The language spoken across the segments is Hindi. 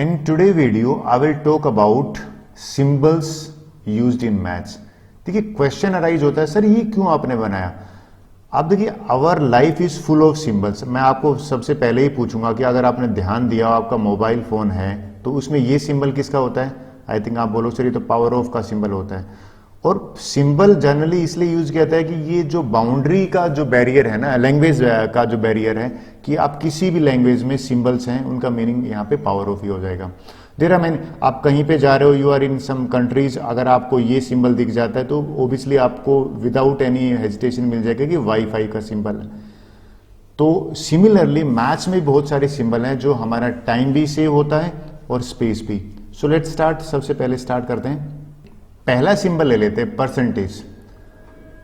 In today video, I will talk about symbols used in maths. देखिए क्वेश्चन अराइज होता है, सर ये क्यों आपने बनाया। आप देखिए our life is full of symbols. मैं आपको सबसे पहले ही पूछूंगा कि अगर आपने ध्यान दिया आपका मोबाइल फोन है तो उसमें ये सिंबल किसका होता है। आई थिंक आप बोलो सर ये तो पावर ऑफ का सिंबल होता है। और सिंबल जनरली इसलिए यूज किया जाता है कि ये जो बाउंड्री का जो बैरियर है ना, लैंग्वेज का जो बैरियर है, कि आप किसी भी लैंग्वेज में सिंबल्स हैं उनका मीनिंग यहाँ पे पावर ऑफ ही हो जाएगा। देर आर मैन, आप कहीं पे जा रहे हो, you are in some countries, अगर आपको ये सिंबल दिख जाता है तो ओबियसली आपको विदाउट एनी हेजिटेशन मिल जाएगा कि वाईफाई का सिंबल है। तो सिमिलरली मैथ्स में बहुत सारे सिंबल हैं जो हमारा टाइम भी सेव होता है और स्पेस भी। So let's start. सबसे पहले स्टार्ट करते हैं, पहला सिंबल ले लेते हैं परसेंटेज।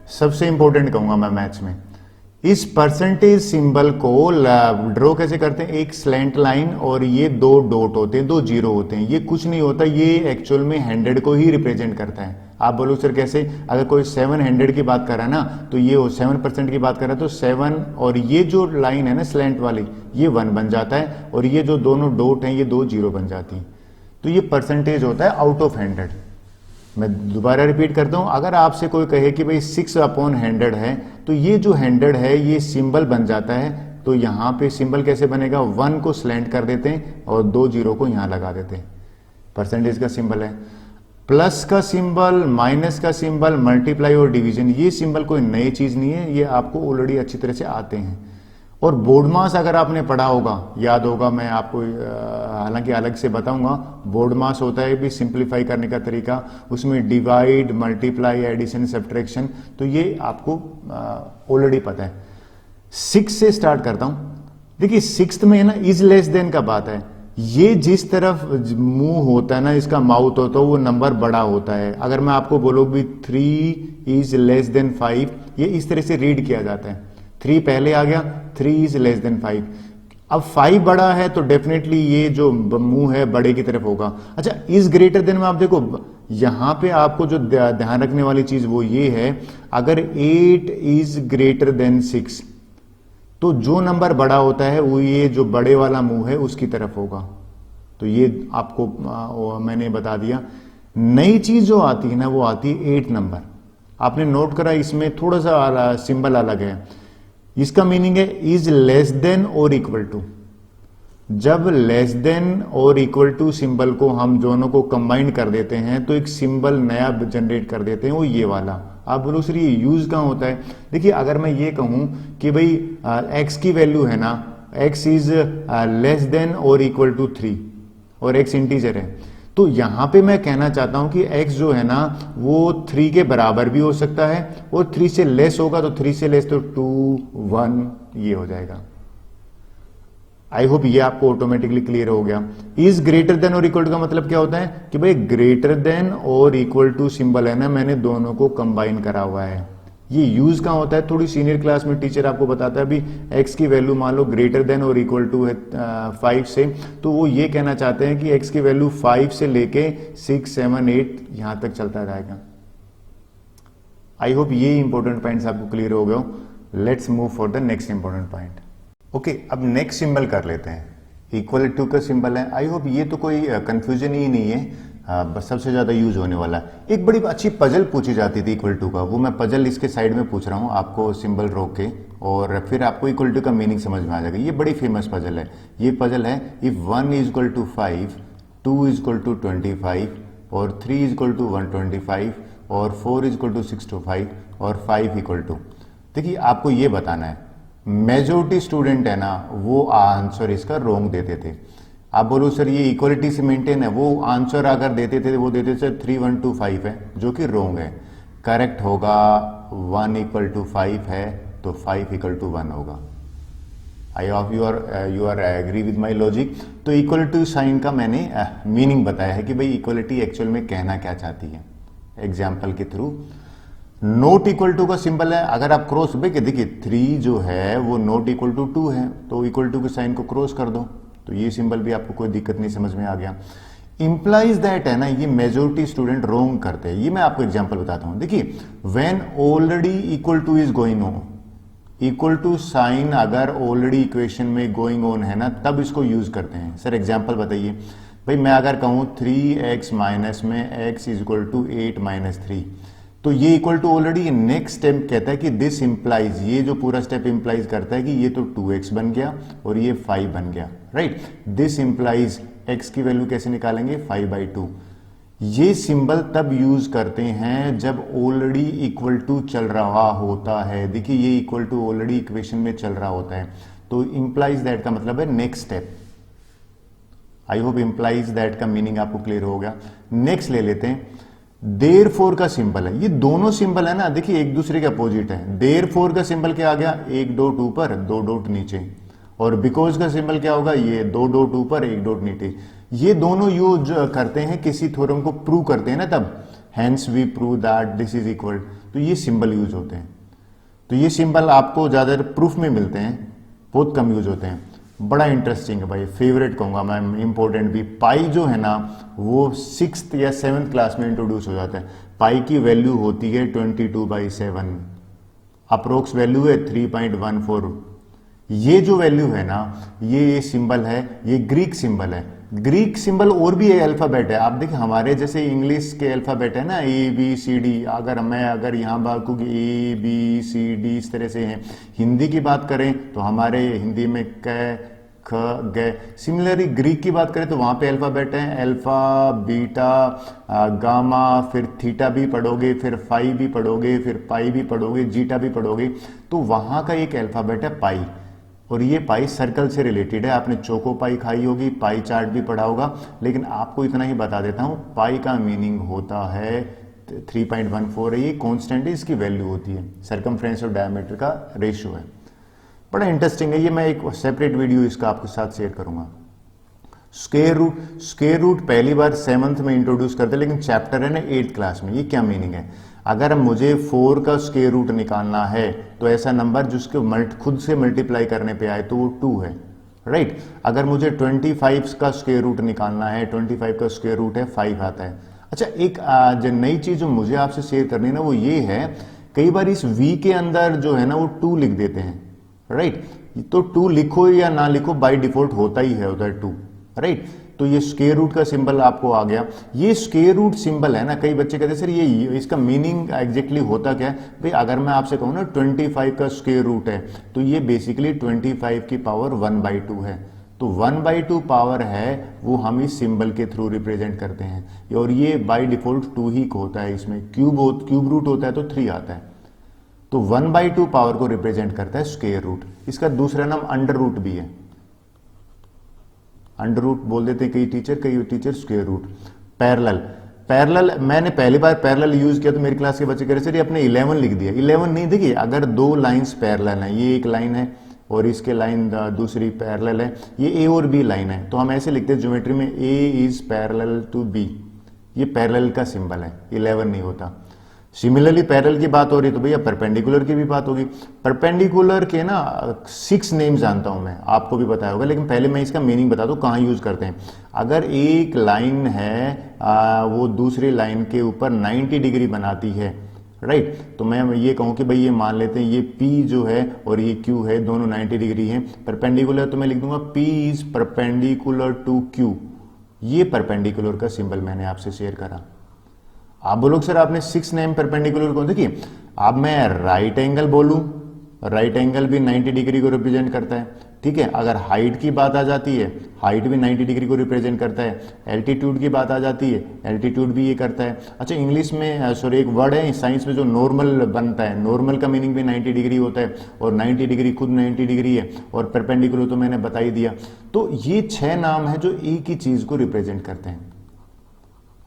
सबसे इंपॉर्टेंट कहूंगा मैं मैथ्स में। इस परसेंटेज सिंबल को ड्रॉ कैसे करते हैं, एक स्लैंट लाइन और ये दो डॉट होते हैं, दो जीरो होते हैं। ये कुछ नहीं होता, ये एक्चुअल में 100 को ही रिप्रेजेंट करता है। आप बोलो सर कैसे, अगर कोई 700 की बात कर रहा है ना तो ये 7% की बात कर रहा है तो 7 और ये जो लाइन है ना स्लैंट वाली, ये 1 बन जाता है और ये जो दोनों डॉट हैं ये 2 जीरो बन जाती है। तो ये परसेंटेज होता है आउट ऑफ 100। मैं दोबारा रिपीट करता हूं, अगर आपसे कोई कहे कि भाई 6/100 है तो ये जो 100 है ये सिंबल बन जाता है। तो यहां पे सिंबल कैसे बनेगा, 1 को स्लैंट कर देते हैं और 2 जीरो को यहां लगा देते हैं। परसेंटेज का सिंबल है। प्लस का सिंबल, माइनस का सिंबल, मल्टीप्लाई और डिवीजन, ये सिंबल कोई नई चीज नहीं है, ये आपको ऑलरेडी अच्छी तरह से आते हैं। और बोर्ड मास अगर आपने पढ़ा होगा, याद होगा, मैं आपको हालांकि अलग से बताऊंगा। बोर्ड मास होता है भी सिंप्लीफाई करने का तरीका, उसमें डिवाइड, मल्टीप्लाई, एडिशन, सब्ट्रैक्शन, तो ये आपको ऑलरेडी पता है। 6 से स्टार्ट करता हूं। देखिए 6th में है ना इज लेस देन का बात है। ये जिस तरफ मुंह होता है ना, इसका माउथ होता है, वो नंबर बड़ा होता है। अगर मैं आपको बोलूं भी 3 इज लेस देन 5, ये इस तरह से रीड किया जाता है। 3 पहले आ गया, 3 इज लेस देन 5। अब 5 बड़ा है तो डेफिनेटली ये जो मुंह है बड़े की तरफ होगा। अच्छा, इज ग्रेटर देन में आप देखो, यहां पे आपको जो ध्यान रखने वाली चीज वो ये है, अगर 8 इज ग्रेटर देन 6 तो जो नंबर बड़ा होता है वो ये जो बड़े वाला मुंह है उसकी तरफ होगा। तो ये आपको मैंने बता दिया। नई चीज जो आती है ना वो आती है 8 नंबर। आपने नोट करा इसमें थोड़ा सा सिंबल अलग है। इसका मीनिंग है इज लेस देन और इक्वल टू। जब लेस देन और इक्वल टू सिंबल को हम दोनों को कंबाइन कर देते हैं तो एक सिंबल नया जनरेट कर देते हैं, वो ये वाला। आप बोलो सर ये यूज कहां होता है। देखिए अगर मैं ये कहूं कि भाई x की वैल्यू है ना, x इज लेस देन और इक्वल टू 3 और x इंटीजर है, तो यहां पे मैं कहना चाहता हूं कि x जो है ना वो 3 के बराबर भी हो सकता है और 3 से लेस होगा तो 3 से लेस तो 2, 1 ये हो जाएगा। आई होप ये आपको ऑटोमेटिकली क्लियर हो गया। इज ग्रेटर देन और इक्वल टू का मतलब क्या होता है कि भाई ग्रेटर देन और इक्वल टू सिंबल है ना, मैंने दोनों को कंबाइन करा हुआ है। ये यूज कहां होता है, थोड़ी सीनियर क्लास में टीचर आपको बताता है। अभी x की वैल्यू मान लो ग्रेटर देन और इक्वल टू है 5 से, तो वो ये कहना चाहते हैं कि x की वैल्यू 5 से लेके 6, 7, 8 यहां तक चलता जाएगा। आई होप ये इंपॉर्टेंट पॉइंट्स आपको क्लियर हो गए। Let's move for the next important point. Okay, अब नेक्स्ट सिंबल कर लेते हैं। इक्वल टू का सिंबल है। आई होप ये तो कोई कंफ्यूजन ही नहीं है, बस सबसे ज्यादा यूज होने वाला है। एक बड़ी अच्छी पजल पूछी जाती थी इक्वल टू का, वो मैं पजल इसके साइड में पूछ रहा हूँ आपको, सिंबल रोक के, और फिर आपको इक्वल टू का मीनिंग समझ में आ जाएगा। ये बड़ी फेमस पजल है। ये पजल है, if 1 is equal to 5, 2 is equal to 25 और 3 इज इक्वल टू 125 और 4 इज इक्वल टू 625 और 5 इक्वल टू। देखिए आपको ये बताना है, मेजोरिटी स्टूडेंट है ना वो आंसर इसका रोंग देते थे। आप बोलो सर ये इक्वलिटी से मेंटेन है, वो आंसर अगर देते थे वो देते थे 3, 1, 2, 5 है, जो कि रोंग है। करेक्ट होगा 1 इक्वल टू 5 है तो 5 इक्वल टू 1 होगा। I hope you are agree with my logic. तो इक्वल टू साइन का मैंने मीनिंग बताया है कि भाई इक्वलिटी एक्चुअल में कहना क्या चाहती है एग्जाम्पल के थ्रू। नोट इक्वल टू का सिंबल है, अगर आप क्रॉस, देखिए 3 जो है वो नोट इक्वल टू 2 है तो इक्वल टू के साइन को क्रॉस कर दो, तो ये सिंबल भी आपको कोई दिक्कत नहीं, समझ में आ गया। इंप्लाइज दैट है ना, ये मेजोरिटी स्टूडेंट रोंग करते हैं। ये मैं आपको एग्जांपल बताता हूं। देखिए when already equal to is going on, equal to sign अगर ऑलरेडी इक्वेशन में गोइंग ऑन है ना तब इसको यूज करते हैं। सर एग्जांपल बताइए, भाई मैं अगर कहूं 3x माइनस में x is equal to 8 minus 3, तो ये equal to already next step कहता है कि दिस इंप्लाइज, ये जो पूरा स्टेप इंप्लाइज करता है कि ये तो 2x बन गया और ये 5 बन गया, राइट। दिस इंप्लाइज x की वैल्यू कैसे निकालेंगे, 5/2। ये सिंबल तब यूज करते हैं जब ऑलरेडी इक्वल टू चल रहा होता है। देखिए ये इक्वल टू ऑलरेडी इक्वेशन में चल रहा होता है, तो इंप्लाइज दैट का मतलब है next step. I hope implies that का मीनिंग आपको क्लियर हो गया। नेक्स्ट ले लेते हैं, देयर फोर का सिंबल है। ये दोनों सिंबल है ना, देखिए एक दूसरे के अपोजिट है। देयर फोर का सिंबल क्या आ गया, एक डॉट ऊपर 2 डॉट नीचे, और बिकॉज का सिंबल क्या होगा, ये 2 डॉट ऊपर 1 डॉट नीचे। ये दोनों यूज करते हैं किसी थ्योरम को प्रूव करते हैं ना, तब hence we prove that this is equal, तो ये सिंबल यूज होते हैं। तो ये सिंबल आपको ज्यादातर प्रूफ में मिलते हैं, बहुत कम यूज होते हैं। बड़ा इंटरेस्टिंग है भाई, फेवरेट कहूंगा मैं, इंपॉर्टेंट भी। पाई जो है ना वो 6th या 7th क्लास में इंट्रोड्यूस हो जाता है। पाई की वैल्यू होती है 22/7, अप्रोक्स वैल्यू है 3.14। ये जो वैल्यू है ना, ये सिंबल है, ये ग्रीक सिंबल है। ग्रीक सिंबल और भी अल्फाबेट है। आप देखिए हमारे जैसे इंग्लिश के अल्फाबेट है ना, ABCD, अगर यहाँ बात को ABCD इस तरह से हैं। हिंदी की बात करें तो हमारे हिंदी में क ख ग। सिमिलरली ग्रीक की बात करें तो वहां पे अल्फाबेट है, अल्फा, बीटा, गामा, फिर थीटा भी पढ़ोगे, फिर फाई भी पढ़ोगे, फिर पाई भी पढ़ोगे, जीटा भी पढ़ोगे। तो वहां का एक अल्फाबेट है पाई, और ये पाई सर्कल से रिलेटेड है। आपने चोको पाई खाई होगी, पाई चार्ट भी पढ़ा होगा, लेकिन आपको इतना ही बता देता हूं, पाई का मीनिंग होता है 3.14 है। ये कांस्टेंट है, इसकी वैल्यू होती है, सर्कमफ्रेंस और डायमीटर का रेशियो है। बड़ा इंटरेस्टिंग है ये, मैं एक सेपरेट वीडियो इसका आपके साथ शेयर करूंगा। स्क्वायर रूट पहली बार 7th में इंट्रोड्यूस करते हैं, लेकिन चैप्टर है ना 8th क्लास में। ये क्या मीनिंग है, अगर मुझे 4 का स्क्वायर रूट निकालना है तो ऐसा नंबर जिसके खुद से मल्टीप्लाई करने पे आए तो वो 2 है, राइट। अगर मुझे 25 का स्क्वायर रूट निकालना है, 25 का स्क्वायर रूट है 5 आता है। अच्छा, एक जो नई चीज जो मुझे आपसे शेयर करनी है ना वो ये है, कई बार इस v के अंदर जो है ना वो 2 लिख देते हैं, राइट। तो 2 लिखो या ना लिखो, बाय डिफॉल्ट होता ही है, होता है 2, राइट। तो ये स्क्वायर रूट का सिंबल आपको आ गया। ये स्क्वायर रूट सिंबल है ना, कई बच्चे कहते हैं सर ये इसका मीनिंग एग्जैक्टली होता क्या है। भाई अगर मैं आपसे कहूँ ना 25 का स्क्वायर रूट है, तो ये बेसिकली 25 की पावर 1/2 है। तो 1/2 पावर है, वो हम इस सिंबल के थ्रू रिप्रेजेंट करते हैं, और ये बाय डिफॉल्ट 2 ही होता है। इसमें क्यूब रूट होता है तो 3 आता है। तो 1/2 पावर को रिप्रेजेंट करता है स्क्वायर रूट। इसका दूसरा नाम अंडर रूट भी है, अंडर रूट बोल देते हैं कई टीचर स्क्वायर रूट। पैरेलल मैंने पहली बार पैरेलल यूज किया तो मेरी क्लास के बच्चे कह रहे सर ये अपने 11 लिख दिया। 11 नहीं, देखिए अगर 2 लाइंस पैरेलल हैं, ये एक लाइन है और इसके लाइन दूसरी पैरेलल है, ये ए और बी लाइन है, तो हम ऐसे लिखते हैं ज्योमेट्री में ए इज पैरेलल टू बी। ये पैरेलल का सिंबल है, 11 नहीं होता। सिमिलरली पैरेलल की बात हो रही तो भैया परपेंडिकुलर की भी बात होगी। परपेंडिकुलर के ना 6 नेम जानता हूं मैं, आपको भी बताया होगा, लेकिन पहले मैं इसका मीनिंग बता दूं कहां यूज करते हैं। अगर एक लाइन है वो दूसरी लाइन के ऊपर 90 डिग्री बनाती है, राइट, तो मैं ये कहूं कि भाई ये मान लेते हैं ये P जो है और ये Q है, दोनों 90 डिग्री हैं। परपेंडिकुलर तो मैं लिख दूंगा P is perpendicular to Q। ये परपेंडिकुलर का सिंबल मैंने आपसे शेयर करा। आप बोलोगे सर आपने 6 नेम परपेंडिकुलर को, देखिए अब मैं राइट एंगल बोलूं, राइट एंगल भी 90 डिग्री को रिप्रेजेंट करता है, ठीक है। अगर हाइट की बात आ जाती है, हाइट भी 90 डिग्री को रिप्रेजेंट करता है। एल्टीट्यूड की बात आ जाती है, एल्टीट्यूड भी ये करता है। अच्छा, इंग्लिश में सॉरी एक वर्ड है साइंस में जो नॉर्मल बनता है, नॉर्मल का मीनिंग भी 90 डिग्री होता है, और 90 डिग्री खुद 90 डिग्री है, और परपेंडिकुलर तो मैंने बता ही दिया। तो ये 6 नाम है जो एक ही चीज को रिप्रेजेंट करते हैं।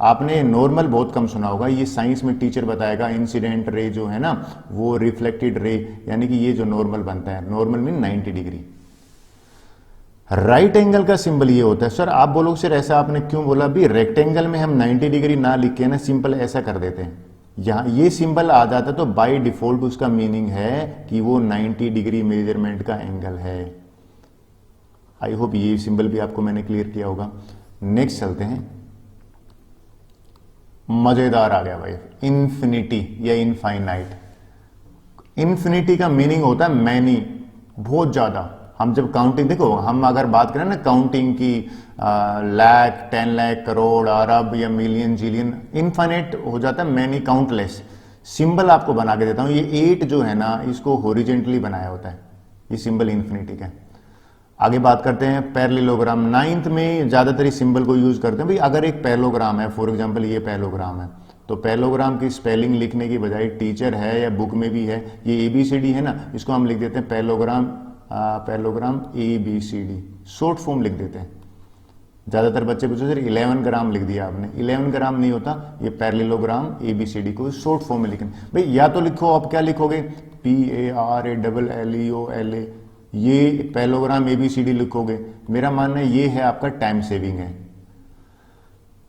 आपने नॉर्मल बहुत कम सुना होगा, ये साइंस में टीचर बताएगा इंसिडेंट रे जो है ना वो रिफ्लेक्टेड रे, यानी कि ये जो नॉर्मल बनता है, normal mean 90 degree. Right angle का सिंबल ये होता है। सर आप बोलोगे सर ऐसा आपने क्यों बोला, भी रेक्टेंगल में हम 90 डिग्री ना लिख के ना सिंपल ऐसा कर देते हैं, यहां ये सिंबल आ जाता तो बाय डिफॉल्ट उसका मीनिंग है कि वो 90 डिग्री मेजरमेंट का एंगल है। आई होप ये सिंबल भी आपको मैंने क्लियर किया होगा। नेक्स्ट चलते हैं, मजेदार आ गया भाई, इन्फिनिटी या इनफाइनाइट। इन्फिनिटी का मीनिंग होता है मैनी, बहुत ज्यादा, हम जब काउंटिंग, देखो हम अगर बात करें ना काउंटिंग की, लाख, 10 लाख, करोड़, अरब या मिलियन, जिलियन, इनफाइनाइट हो जाता है, मैनी, काउंटलेस। सिंबल आपको बना के देता हूं, ये 8 जो है ना इसको हॉरिजेंटली बनाया होता है, ये सिंबल इन्फिनिटी का है। आगे बात करते हैं पैरेललोग्राम। 9th में ज्यादातर इस सिंबल को यूज करते हैं। भाई अगर एक पैरेललोग्राम है, फॉर एग्जांपल ये पैरेललोग्राम है, तो पैरेललोग्राम की स्पेलिंग लिखने की बजाय टीचर है या बुक में भी है, ये ABCD है ना, इसको हम लिख देते हैं पैरेललोग्राम ABCD, शॉर्ट फॉर्म लिख देते हैं। ज्यादातर बच्चे पूछते सर 11 ग्राम लिख दिया आपने, 11 ग्राम नहीं होता, ये पैरेललोग्राम ABCD को शॉर्ट फॉर्म में लिखना। भाई या तो लिखो, आप क्या लिखोगे, PARALLEOLA, ये पैरेललोग्राम ABCD लिखोगे। मेरा मानना है ये है आपका टाइम सेविंग है।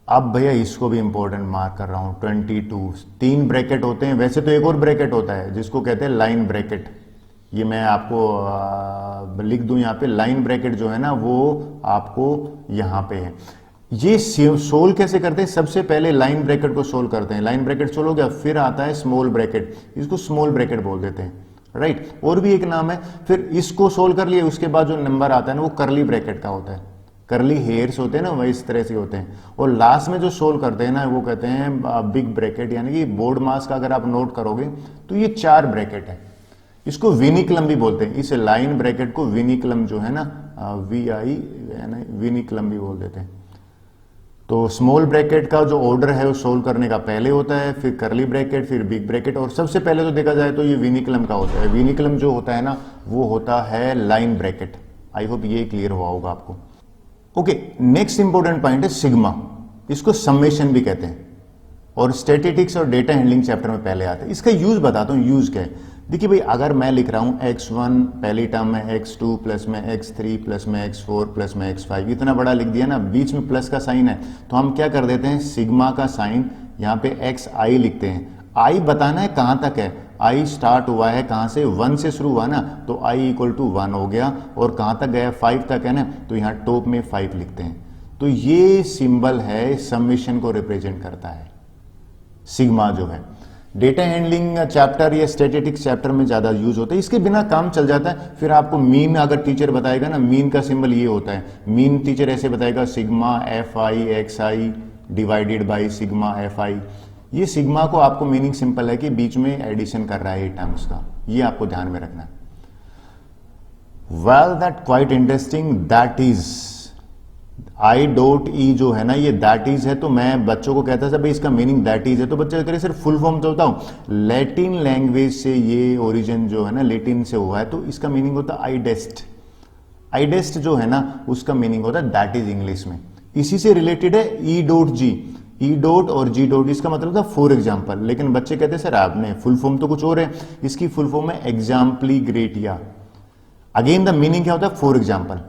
अब भैया इसको भी इंपॉर्टेंट मार्क कर रहा हूं, 22, 3 ब्रैकेट होते हैं। वैसे तो एक और ब्रैकेट होता है जिसको कहते हैं लाइन ब्रैकेट, ये मैं आपको लिख दूं यहाँ पे। लाइन ब्रैकेट जो है ना वो आपको यहाँ पे है। ये सोल्व कैसे करते हैं, सबसे पहले लाइन ब्रैकेट को सोल्व करते हैं। लाइन ब्रैकेट सोल्व हो गया, फिर आता है स्मॉल ब्रैकेट, इसको स्मॉल ब्रैकेट बोल देते हैं, राइट। और भी एक नाम है। फिर इसको सोल्व कर लिए, उसके बाद जो नंबर आता है ना वो करली ब्रैकेट का होता है। करली हेयर्स होते हैं ना, वही इस तरह से होते हैं। और लास्ट में जो सोल्व करते हैं ना वो कहते हैं बिग ब्रैकेट, यानी कि बोर्ड मास का अगर आप नोट करोगे तो ये 4 ब्रैकेट है। इसको विनिकुलम भी बोलते हैं। इस लाइन ब्रैकेट को विनिकुलम जो है ना, विनिकुलम भी बोल देते हैं। तो स्मॉल ब्रैकेट का जो ऑर्डर है वो सोल्व करने का पहले होता है, फिर करली ब्रैकेट, फिर बिग ब्रैकेट, और सबसे पहले तो देखा जाए तो ये विनिकुलम का होता है। विनिकुलम जो होता है ना वो होता है लाइन ब्रैकेट। आई होप ये क्लियर हुआ होगा आपको। ओके, नेक्स्ट इंपॉर्टेंट पॉइंट है सिग्मा। इसको समेशन भी कहते हैं और स्टैटिस्टिक्स और डेटा हैंडलिंग चैप्टर में पहले आता है। इसका यूज बताता हूं, यूज क्या है। देखिए भाई, अगर मैं लिख रहा हूं x1 पहली टर्म में, x2 प्लस में x3 प्लस में x4 प्लस में x5, इतना बड़ा लिख दिया ना, बीच में प्लस का साइन है, तो हम क्या कर देते हैं, सिग्मा का साइन यहाँ पे xi लिखते हैं। i बताना है कहां तक है, i स्टार्ट हुआ है कहां से, 1 से शुरू हुआ ना, तो i इक्वल टू 1 हो गया, और कहां तक गया, 5 तक है ना, तो यहाँ टॉप में 5 लिखते हैं। तो ये सिंबल है, समेशन को रिप्रेजेंट करता है सिग्मा जो है। डेटा हैंडलिंग चैप्टर या स्टैटिस्टिक्स चैप्टर में ज्यादा यूज होता है, इसके बिना काम चल जाता है। फिर आपको मीन अगर टीचर बताएगा ना, मीन का सिंबल ये होता है। मीन टीचर ऐसे बताएगा, sigma FI divided by sigma FI। ये सिग्मा को आपको मीनिंग सिंपल है कि बीच में एडिशन कर रहा है ये टर्म्स का, ये आपको ध्यान में रखना है। Well that quite interesting, that is I.E जो है ना, ये दैट इज है। तो मैं बच्चों को कहता था भाई इसका मीनिंग दैट इज है, तो बच्चे कह रहे सर फुल फॉर्म तो बताओ। लैटिन लैंग्वेज से ये ओरिजिन जो है ना लैटिन से हुआ है, तो इसका मीनिंग होता है आइडेस्ट। आइडेस्ट जो है ना उसका मीनिंग होता है दैट इज इंग्लिश में। इसी से रिलेटेड है E.G, E. और G. इसका मतलब था फॉर एग्जाम्पल। लेकिन बच्चे कहते सर आपने फुल फॉर्म तो कुछ और है, इसकी फुल फॉर्म है एग्जाम्पली ग्रेटिया। अगेन द मीनिंग क्या होता है, फॉर एग्जाम्पल।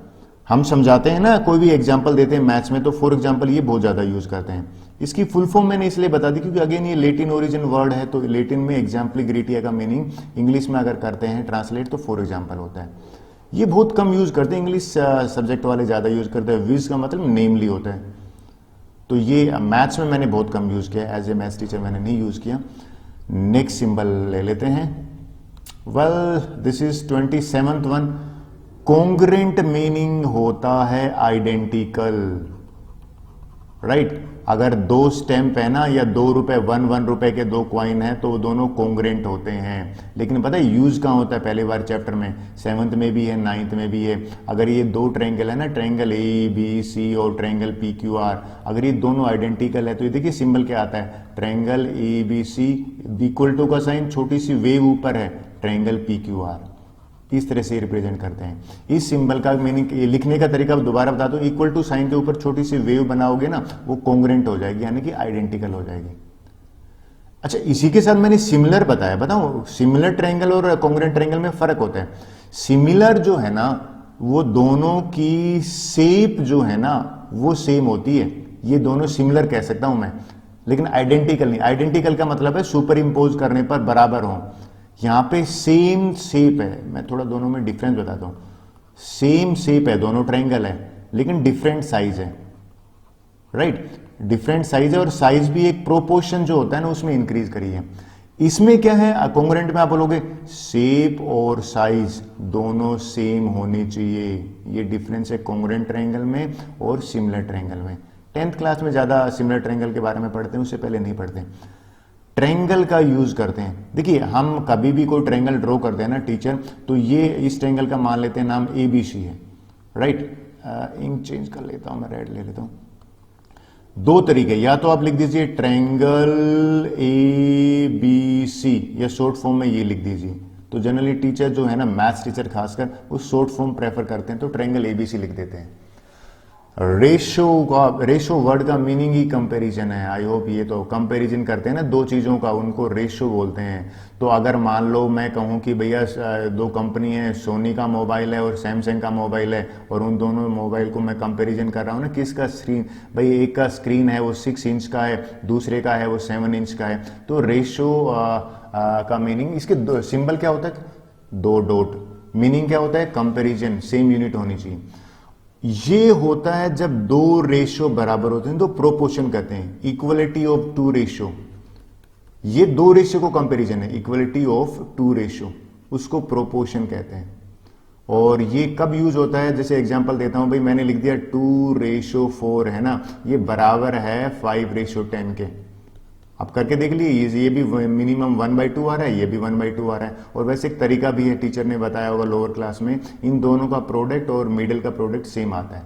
हम समझाते हैं ना, कोई भी एग्जाम्पल देते हैं मैथ्स में, तो फॉर एग्जाम्पल ये बहुत ज्यादा यूज करते हैं। इसकी फुल फॉर्म मैंने इसलिए बता दी क्योंकि अगेन ये लेटिन ओरिजिन वर्ड है, तो लेटिन में एग्जाम्पली ग्रेटिया का मीनिंग इंग्लिश में अगर करते हैं ट्रांसलेट तो फॉर एग्जाम्पल होता है। ये बहुत कम यूज करते हैं, इंग्लिश सब्जेक्ट वाले ज्यादा यूज करते हैं। विज का मतलब नेमली होता है, तो ये मैथ्स में मैंने बहुत कम यूज किया, एज ए मैथ्स टीचर मैंने नहीं यूज किया। नेक्स्ट सिंबल ले लेते हैं। Well this is 27th one. Congruent meaning होता है आइडेंटिकल, राइट। अगर 2 स्टैंप है ना, या 2 रुपए, 1 रुपए के 2 कॉइन है, तो वो दोनों कॉन्ग्रेंट होते हैं। लेकिन पता है यूज कहां होता है, पहले बार चैप्टर में, 7th में भी है, 9th में भी है। अगर ये 2 ट्रायंगल है ना, ट्रायंगल ABC और ट्रायंगल PQR, अगर ये दोनों आइडेंटिकल है, तो ये देखिए सिंबल क्या आता है, ट्रायंगल ABC इक्वल टू का साइन, छोटी सी वेव ऊपर है, ट्रायंगल PQR। इस तरह से रिप्रेजेंट करते हैं। इस सिंबल का मीनिंग, लिखने का तरीका दोबारा बता दूं, इक्वल टू साइन के ऊपर छोटी सी वेव बनाओगे ना, वो कॉन्ग्रेंट हो जाएगी, यानी कि आइडेंटिकल हो जाएगी। अच्छा, इसी के साथ मैंने सिमिलर बताया, बताऊं सिमिलर ट्रायंगल और कॉन्ग्रेंट ट्रायंगल में फर्क होता है। सिमिलर जो है ना, वो दोनों की शेप जो है ना वो सेम होती है, ये दोनों सिमिलर कह सकता हूं मैं, लेकिन आइडेंटिकल नहीं। आइडेंटिकल का मतलब है सुपर इंपोज करने पर बराबर हो। यहां पे सेम शेप है, मैं थोड़ा दोनों में डिफरेंस बताता हूं। सेम शेप है, दोनों ट्रायंगल है, लेकिन डिफरेंट साइज है, राइट। डिफरेंट साइज है, और साइज भी एक प्रोपोर्शन जो होता है ना उसमें इंक्रीज करी है। इसमें क्या है, कॉन्ग्रुएंट में आप बोलोगे शेप और साइज दोनों सेम होने चाहिए। ये डिफरेंस है कॉन्ग्रुएंट ट्रायंगल में और सिमिलर ट्रायंगल में। 10th क्लास में ज्यादा सिमिलर ट्रायंगल के बारे में पढ़ते हैं, उससे पहले नहीं पढ़ते। ट्रायंगल का यूज करते हैं। देखिए हम कभी भी कोई ट्रायंगल ड्रॉ करते हैं ना टीचर, तो ये इस ट्रायंगल का मान लेते हैं नाम ABC है, राइट। इंक चेंज कर लेता हूं, मैं रेड ले लेता हूं। दो तरीके, या तो आप लिख दीजिए ट्रायंगल ABC या शॉर्ट फॉर्म में ये लिख दीजिए। तो जनरली टीचर जो है ना, मैथ्स टीचर खासकर, वो शॉर्ट फॉर्म प्रेफर करते हैं, तो ट्रायंगल ABC लिख देते हैं। रेशो वर्ड का मीनिंग ही कंपैरिजन है। आई होप ये तो कंपैरिजन करते हैं ना दो चीजों का, उनको रेशो बोलते हैं। तो अगर मान लो मैं कहूं कि भैया दो कंपनी है, सोनी का मोबाइल है और सैमसंग का मोबाइल है, और उन दोनों मोबाइल को मैं कंपैरिजन कर रहा हूं ना, किसका स्क्रीन, भाई एक का स्क्रीन है वो 6 इंच का है, दूसरे का है वो 7 इंच का है। तो रेशो का मीनिंग, इसके सिंबल क्या होता है, दो डॉट। मीनिंग क्या होता है, कंपैरिजन, सेम यूनिट होनी चाहिए। ये होता है जब दो रेशो बराबर होते हैं, तो प्रोपोर्शन कहते हैं, इक्वलिटी ऑफ टू रेशो। ये दो रेशो को कंपैरिजन है, इक्वलिटी ऑफ टू रेशो, उसको प्रोपोर्शन कहते हैं। और ये कब यूज होता है, जैसे एग्जांपल देता हूं, भाई मैंने लिख दिया 2:4 है ना, ये बराबर है 5:10 के। आप करके देख लीजिए, ये भी मिनिमम 1/2 आ रहा है, ये भी 1/2 आ रहा है। और वैसे एक तरीका भी है, टीचर ने बताया होगा लोअर क्लास में, इन दोनों का प्रोडक्ट और मिडिल का प्रोडक्ट सेम आता है।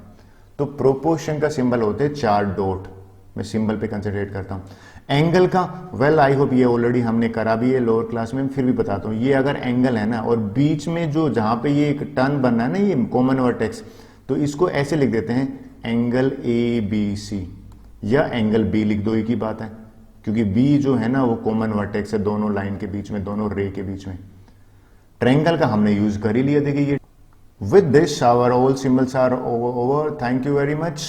तो प्रोपोर्शन का सिंबल होते हैं 4 डॉट। मैं सिंबल पे कंसंट्रेट करता हूं। एंगल का, वेल आई होप ये ऑलरेडी हमने करा भी है लोअर क्लास में, फिर भी बताता हूं। ये अगर एंगल है ना, और बीच में जो जहां पे ये एक टर्न बनना है ना, ये कॉमन वर्टेक्स, तो इसको ऐसे लिख देते हैं एंगल ABC, या एंगल B लिख दो, एक ही बात है, क्योंकि B जो है ना वो कॉमन वर्टेक्स है दोनों लाइन के बीच में, दोनों रे के बीच में। ट्रायंगल का हमने यूज कर ही लिया। देखिए with this our all symbols are over. Thank you very much.